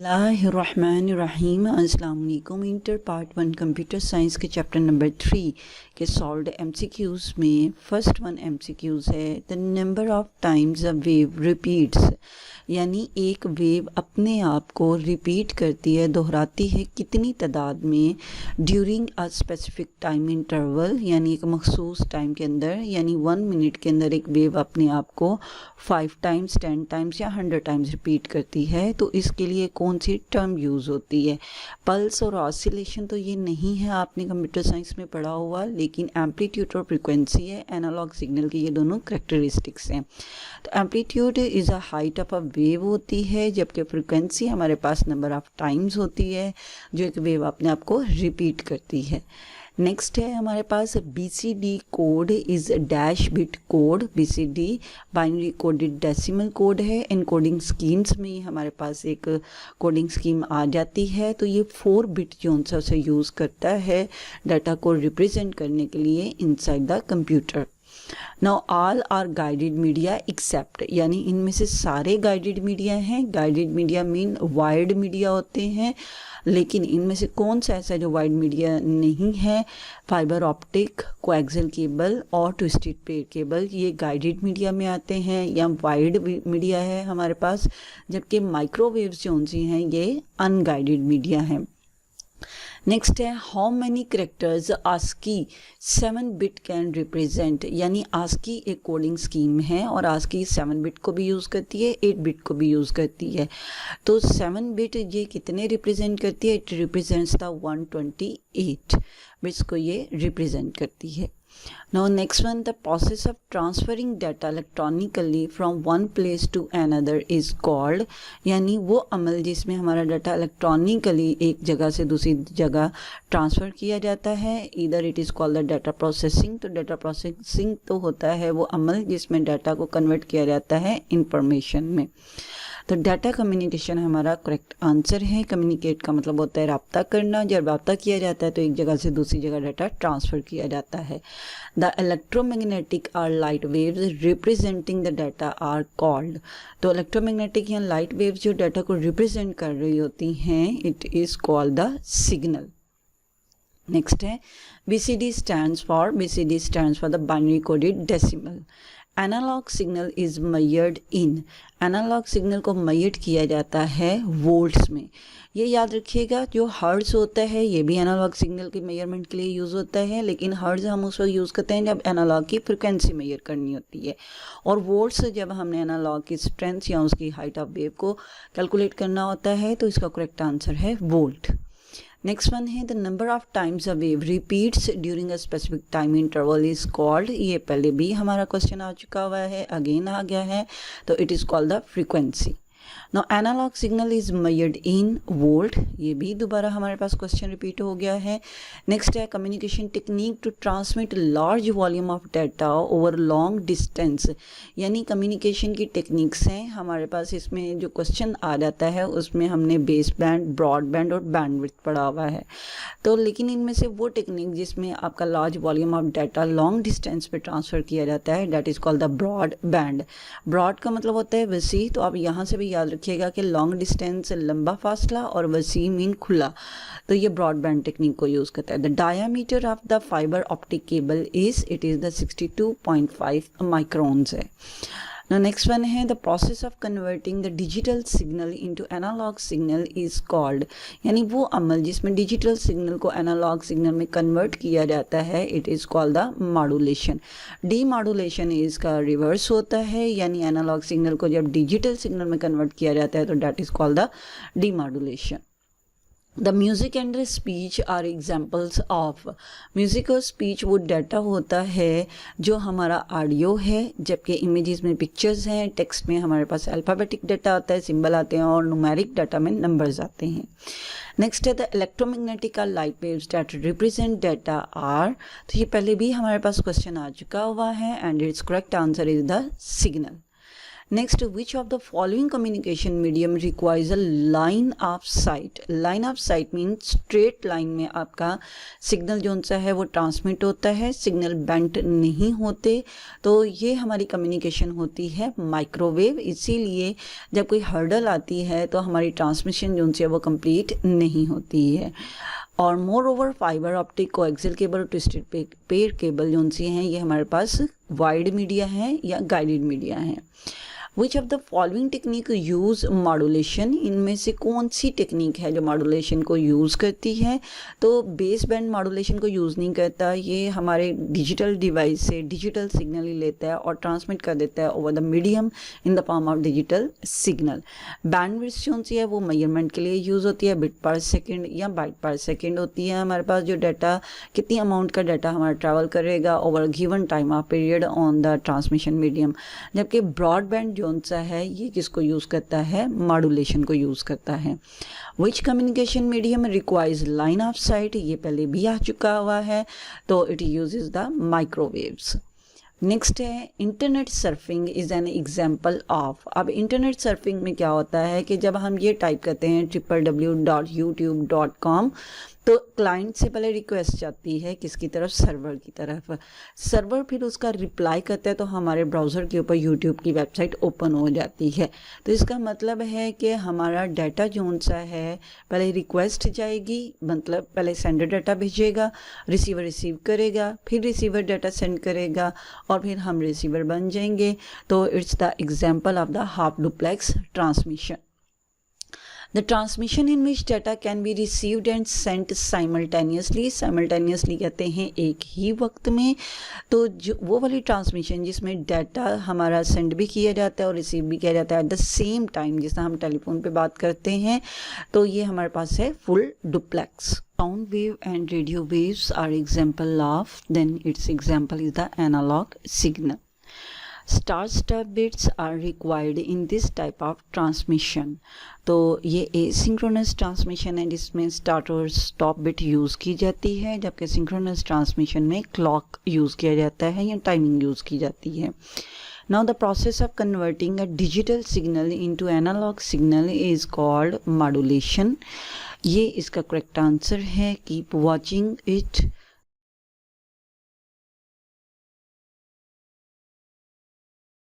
बिस्मिल्लाहिर्रहमानिर्रहीम। अस्सलाम वालेकुम। इंटर पार्ट 1 कंप्यूटर साइंस के चैप्टर नंबर 3 के सॉल्व्ड एमसीक्यूज़ में फर्स्ट वन एमसीक्यूज़ है the number of times a wave repeats, यानी एक वेव अपने आप को रिपीट करती है, दोहराती है कितनी तादाद में during a specific time interval, यानी एक मखसूस टाइम के अंदर, यानी 1 मिनट के अंदर एक वेव अपने आप को 5 टाइम्स 10 टाइम्स या 100 टाइम्स रिपीट करती है। तो इसके लिए कौन सी टर्म यूज़ होती है? पल्स और ऑसिलेशन तो ये नहीं है, आपने कंप्यूटर साइंस में पढ़ा हुआ, लेकिन एम्पलीट्यूड और फ्रिक्वेंसी है, एनालॉग सिग्नल की ये दोनों करेक्टरिस्टिक्स हैं। तो amplitude is a height of a wave होती है, जबकि फ्रिक्वेंसी हमारे पास नंबर ऑफ टाइम्स होती है जो एक वेव अपने आप को रिपीट करती है। नेक्स्ट है हमारे पास BCD code is dash bit code. BCD binary coded decimal code है। इनकोडिंग स्कीम्स में ही हमारे पास एक कोडिंग स्कीम आ जाती है। तो ये 4 बिट जो सा उसे यूज़ करता है डाटा को रिप्रेजेंट करने के लिए inside the computer. Now all are guided media except, यानी इनमें से सारे गाइडेड मीडिया हैं। Guided media mean wired media होते हैं, लेकिन इनमें से कौन सा ऐसा जो वायर्ड मीडिया नहीं है? फाइबर ऑप्टिक, कोएक्सियल केबल और ट्विस्टेड पेयर केबल, ये गाइडेड मीडिया में आते हैं या वायर्ड मीडिया है हमारे पास, जबकि माइक्रोवेव्स जो सी हैं ये अनगाइडेड मीडिया हैं। नेक्स्ट है how many characters ASCII 7 bit can represent, यानी आस्की एक कोडिंग स्कीम है और आस्की 7 बिट को भी यूज़ करती है, 8 बिट को भी यूज़ करती है। तो 7 बिट ये कितने रिप्रेजेंट करती है? इट रिप्रेजेंट्स द 128 बिट्स को ये रिप्रेजेंट करती है। Now next one, the process of transferring data electronically from one place to another is called, यानी वो अमल जिसमें हमारा डाटा इलेक्ट्रॉनिकली एक जगह से दूसरी जगह ट्रांसफ़र किया जाता है, इधर it is called the data processing. तो डाटा प्रोसेसिंग तो होता है वो अमल जिसमें डाटा को कन्वर्ट किया जाता है इंफॉर्मेशन में। तो डाटा कम्युनिकेशन हमारा करेक्ट आंसर है। कम्युनिकेट का मतलब होता है रब्ता करना, जब रब्ता किया जाता है तो एक जगह से दूसरी जगह डाटा ट्रांसफ़र किया जाता है। The electromagnetic or light waves representing the data are called, तो इलेक्ट्रोमैग्नेटिक या लाइट वेव्स जो डाटा को रिप्रेजेंट कर रही होती हैं, it is called the signal. Next है BCD stands for the binary coded decimal. Analog signal is measured in, analog signal को मेजर किया जाता है वोल्ट्स में। ये याद रखिएगा, जो हर्ट्ज़ होता है ये भी एनालॉग सिग्नल की मेजरमेंट के लिए यूज़ होता है, लेकिन हर्ट्ज़ हम उस वक्त यूज़ करते हैं जब एनालॉग की फ्रिक्वेंसी मेजर करनी होती है, और वोल्ट्स जब हमने एनालॉग की स्ट्रेंथ या उसकी हाइट ऑफ वेव को कैलकुलेट करना होता है। तो इसका करेक्ट आंसर है वोल्ट। नेक्स्ट वन है the number of times a wave repeats during a specific time interval is called, ये पहले भी हमारा क्वेश्चन आ चुका हुआ है, अगेन आ गया है, तो it is called the frequency. Now analog signal is measured in volt, ये भी दोबारा हमारे पास क्वेश्चन रिपीट हो गया है। नेक्स्ट है communication technique to transmit large volume of data over long distance, यानी कम्युनिकेशन की टेक्निक्स हैं हमारे पास। इसमें जो क्वेश्चन आ जाता है उसमें हमने बेस बैंड, ब्रॉडबैंड और बैंडविड्थ पढ़ा हुआ है। तो लेकिन इनमें से वो टेक्निक जिसमें आपका large volume of data long distance पे ट्रांसफ़र किया जाता है, that is called the broadband. Broad का मतलब होता है वसी, तो आप यहाँ से भी याद रखिएगा कि लॉन्ग डिस्टेंस लंबा फासला और वसी मीन खुला, तो ये ब्रॉडबैंड टेक्निक को यूज़ करता है। The diameter of the fibre optic cable is, it is the 62.5 microns है। Now next one है the process of converting the digital signal into analog signal is called, यानी वो अमल जिसमें डिजिटल सिग्नल को analogue signal में convert किया जाता है, it is called the modulation. Demodulation इसका रिवर्स होता है, यानी एनालॉग सिग्नल को जब डिजिटल सिग्नल में कन्वर्ट किया जाता है तो that is called the demodulation. The music and speech are examples of, music और स्पीच वो डाटा होता है जो हमारा ऑडियो है, जबकि इमेजेस में पिक्चर्स हैं, टेक्स्ट में हमारे पास अल्फ़ाबेटिक डाटा आता है, सिंबल आते हैं, और न्यूमेरिक डाटा में नंबर्स आते हैं। नेक्स्ट है the electromagnetic light waves that represent data are, तो ये पहले भी हमारे पास क्वेश्चन आ चुका हुआ है, and it's correct answer is the signal. Next, which of the following communication medium requires a line of site. Line of site mean straight line में आपका सिग्नल जो सा है वो ट्रांसमिट होता है, सिग्नल बेंट नहीं होते, तो ये हमारी कम्युनिकेशन होती है माइक्रोवेव। इसीलिए जब कोई हर्डल आती है तो हमारी ट्रांसमिशन जो है वो कंप्लीट नहीं होती है। और more over fibre optic, coaxial cable और ट्विस्टेड पेयर केबल जो सी हैं ये हमारे पास वाइड मीडिया है या गाइडेड मीडिया है। Which of the following technique use modulation, इनमें से कौन सी टेक्निक है जो मॉड्यूलेशन को यूज़ करती है। तो बेस बैंड मॉड्यूलेशन को यूज़ नहीं करता, ये हमारे डिजिटल डिवाइस से डिजिटल सिग्नल ही लेता है और ट्रांसमिट कर देता है over the medium in the form of digital signal. Bandwidth जो सी है वो मेजरमेंट के लिए यूज़ होती है, बिट पर सेकेंड या बाइट पर सेकेंड होती है। हमारे पास जो डाटा, कितनी अमाउंट का डाटा हमारा ट्रैवल करेगा over given time of period on the transmission medium. जबकि ब्रॉडबैंड जो सा है ये किसको यूज करता है, मॉड्यूलेशन को यूज करता है। Which communication medium requires line of sight, ये पहले भी आ चुका हुआ है, तो it uses the microwaves. Next है internet surfing is an example of. अब इंटरनेट सर्फिंग में क्या होता है कि जब हम ये टाइप करते हैं www.youtube.com तो क्लाइंट से पहले रिक्वेस्ट जाती है किसकी तरफ, सर्वर की तरफ। सर्वर फिर उसका रिप्लाई करता है तो हमारे ब्राउज़र के ऊपर यूट्यूब की वेबसाइट ओपन हो जाती है। तो इसका मतलब है कि हमारा डाटा जो सा है पहले रिक्वेस्ट जाएगी, मतलब पहले सेंडर डाटा भेजेगा, रिसीवर रिसीव करेगा, फिर रिसीवर डाटा सेंड करेगा और फिर हम रिसीवर बन जाएंगे। तो it's the example of the half duplex transmission. The transmission in which data can be received and sent simultaneously, simultaneously कहते हैं एक ही वक्त में। तो जो वो वाली ट्रांसमिशन जिसमें डाटा हमारा सेंड भी किया जाता है और रिसीव भी किया जाता है एट द सेम टाइम, जिस तरह हम टेलीफोन पे बात करते हैं, तो ये हमारे पास है full duplex. Sound wave and radio waves are example of, then its example is the analog signal. Start-stop bits are required in this type of transmission. तो ये एसिंक्रोनस ट्रांसमिशन है जिसमें स्टार्ट और स्टॉप बिट यूज़ की जाती है, जबकि synchronous transmission में क्लॉक यूज़ किया जाता है या टाइमिंग यूज़ की जाती है। Now the process of converting a digital signal into analog signal is called modulation. ये इसका करेक्ट आंसर है, कीप वॉचिंग इट।